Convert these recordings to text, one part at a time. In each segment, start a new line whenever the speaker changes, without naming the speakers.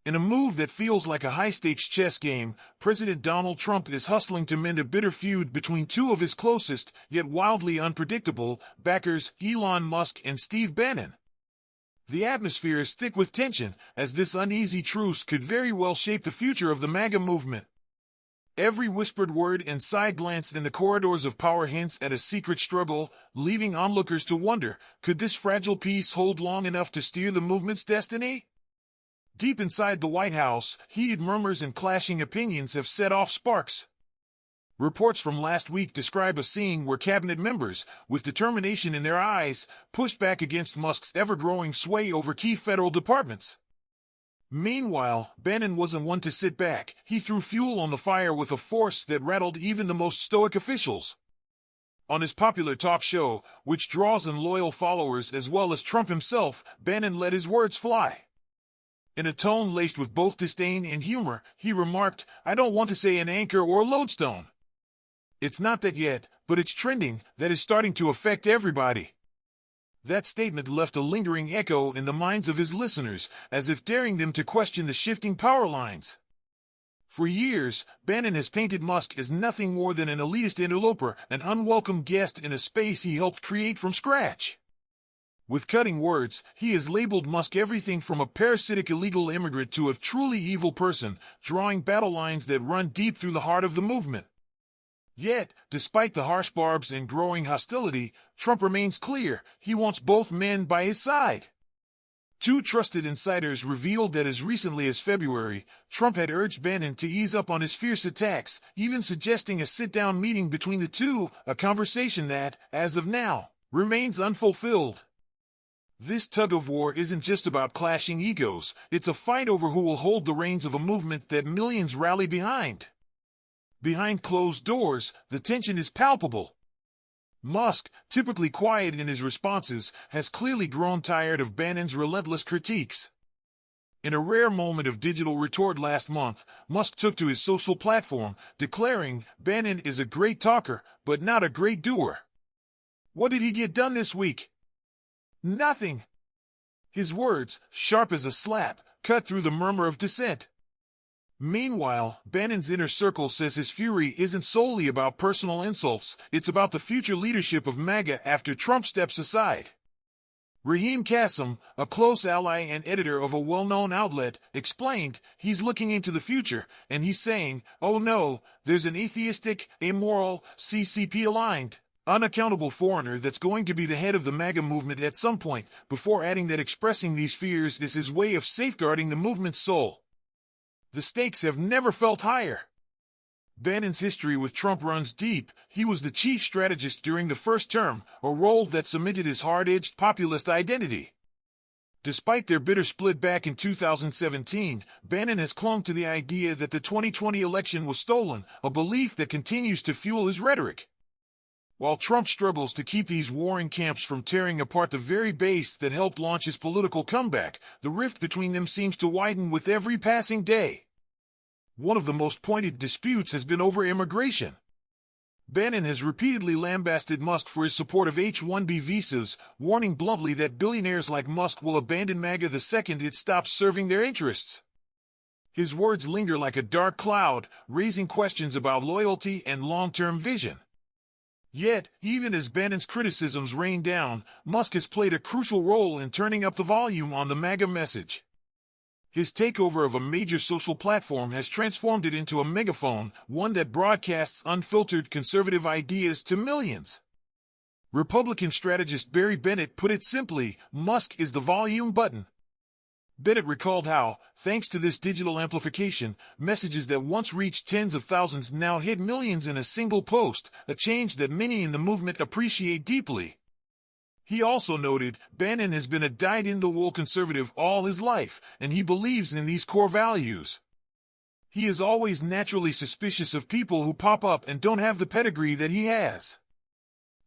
In a move that feels like a high-stakes chess game, President Donald Trump is hustling to mend a bitter feud between two of his closest, yet wildly unpredictable, backers, Elon Musk and Steve Bannon. The atmosphere is thick with tension, as this uneasy truce could very well shape the future of the MAGA movement. Every whispered word and side glance in the corridors of power hints at a secret struggle, leaving onlookers to wonder, could this fragile peace hold long enough to steer the movement's destiny? Deep inside the White House, heated murmurs and clashing opinions have set off sparks. Reports from last week describe a scene where cabinet members, with determination in their eyes, pushed back against Musk's ever-growing sway over key federal departments. Meanwhile, Bannon wasn't one to sit back. He threw fuel on the fire with a force that rattled even the most stoic officials. On his popular talk show, which draws in loyal followers as well as Trump himself, Bannon let his words fly. In a tone laced with both disdain and humor, he remarked, "I don't want to say an anchor or a lodestone. It's not that yet, but it's trending, that is starting to affect everybody." That statement left a lingering echo in the minds of his listeners, as if daring them to question the shifting power lines. For years, Bannon has painted Musk as nothing more than an elitist interloper, an unwelcome guest in a space he helped create from scratch. With cutting words, he has labeled Musk everything from a parasitic illegal immigrant to a truly evil person, drawing battle lines that run deep through the heart of the movement. Yet, despite the harsh barbs and growing hostility, Trump remains clear. He wants both men by his side. Two trusted insiders revealed that as recently as February, Trump had urged Bannon to ease up on his fierce attacks, even suggesting a sit-down meeting between the two, a conversation that, as of now, remains unfulfilled. This tug-of-war isn't just about clashing egos, it's a fight over who will hold the reins of a movement that millions rally behind. Behind closed doors, the tension is palpable. Musk, typically quiet in his responses, has clearly grown tired of Bannon's relentless critiques. In a rare moment of digital retort last month, Musk took to his social platform, declaring, "Bannon is a great talker, but not a great doer." What did he get done this week? Nothing. His words, sharp as a slap, cut through the murmur of dissent. Meanwhile, Bannon's inner circle says his fury isn't solely about personal insults, it's about the future leadership of MAGA after Trump steps aside. Raheem Kassem, a close ally and editor of a well-known outlet, explained, "He's looking into the future, and he's saying, oh no, there's an atheistic, amoral, CCP-aligned, unaccountable foreigner that's going to be the head of the MAGA movement at some point," before adding that expressing these fears is his way of safeguarding the movement's soul. The stakes have never felt higher. Bannon's history with Trump runs deep. He was the chief strategist during the first term, a role that cemented his hard-edged populist identity. Despite their bitter split back in 2017, Bannon has clung to the idea that the 2020 election was stolen, a belief that continues to fuel his rhetoric. While Trump struggles to keep these warring camps from tearing apart the very base that helped launch his political comeback, the rift between them seems to widen with every passing day. One of the most pointed disputes has been over immigration. Bannon has repeatedly lambasted Musk for his support of H-1B visas, warning bluntly that billionaires like Musk will abandon MAGA the second it stops serving their interests. His words linger like a dark cloud, raising questions about loyalty and long-term vision. Yet, even as Bannon's criticisms rain down, Musk has played a crucial role in turning up the volume on the MAGA message. His takeover of a major social platform has transformed it into a megaphone, one that broadcasts unfiltered conservative ideas to millions. Republican strategist Barry Bennett put it simply, Musk is the volume button. Bennett recalled how, thanks to this digital amplification, messages that once reached tens of thousands now hit millions in a single post, a change that many in the movement appreciate deeply. He also noted, Bannon has been a dyed-in-the-wool conservative all his life, and he believes in these core values. He is always naturally suspicious of people who pop up and don't have the pedigree that he has.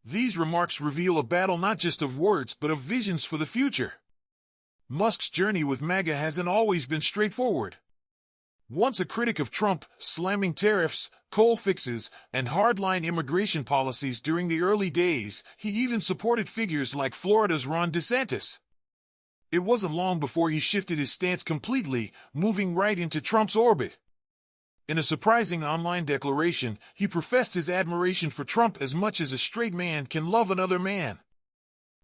These remarks reveal a battle not just of words but of visions for the future. Musk's journey with MAGA hasn't always been straightforward. Once a critic of Trump, slamming tariffs, coal fixes, and hardline immigration policies during the early days, he even supported figures like Florida's Ron DeSantis. It wasn't long before he shifted his stance completely, moving right into Trump's orbit. In a surprising online declaration, he professed his admiration for Trump as much as a straight man can love another man.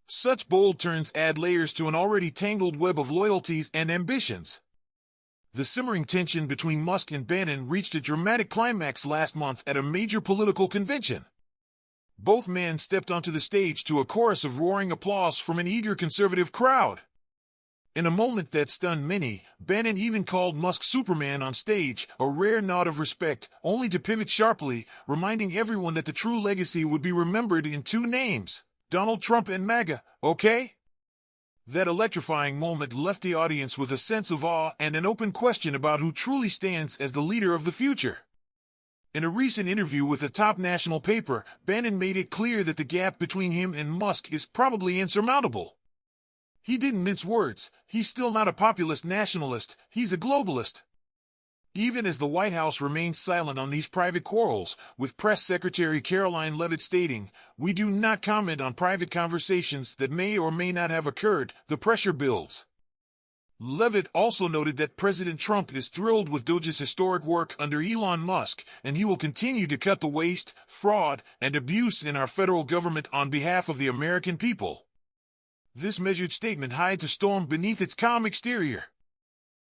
Such bold turns add layers to an already tangled web of loyalties and ambitions. The simmering tension between Musk and Bannon reached a dramatic climax last month at a major political convention. Both men stepped onto the stage to a chorus of roaring applause from an eager conservative crowd. In a moment that stunned many, Bannon even called Musk Superman on stage, a rare nod of respect, only to pivot sharply, reminding everyone that the true legacy would be remembered in two names: Donald Trump and MAGA, okay? That electrifying moment left the audience with a sense of awe and an open question about who truly stands as the leader of the future. In a recent interview with a top national paper, Bannon made it clear that the gap between him and Musk is probably insurmountable. He didn't mince words. He's still not a populist nationalist, he's a globalist. Even as the White House remains silent on these private quarrels, with Press Secretary Caroline Leavitt stating, "We do not comment on private conversations that may or may not have occurred," the pressure builds. Leavitt also noted that President Trump is thrilled with Doge's historic work under Elon Musk, and he will continue to cut the waste, fraud, and abuse in our federal government on behalf of the American people. This measured statement hides a storm beneath its calm exterior.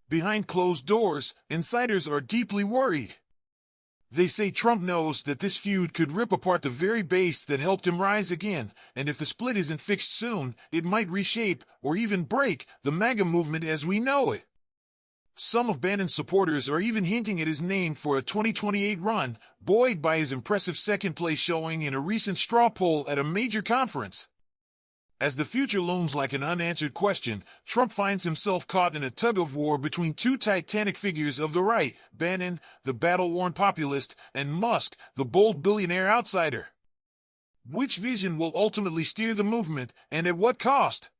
Behind closed doors, insiders are deeply worried. They say Trump knows that this feud could rip apart the very base that helped him rise again, and if the split isn't fixed soon, it might reshape, or even break, the MAGA movement as we know it. Some of Bannon's supporters are even hinting at his name for a 2028 run, buoyed by his impressive second-place showing in a recent straw poll at a major conference. As the future looms like an unanswered question, Trump finds himself caught in a tug-of-war between two titanic figures of the right: Bannon, the battle-worn populist, and Musk, the bold billionaire outsider. Which vision will ultimately steer the movement, and at what cost?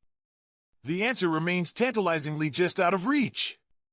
The answer remains tantalizingly just out of reach.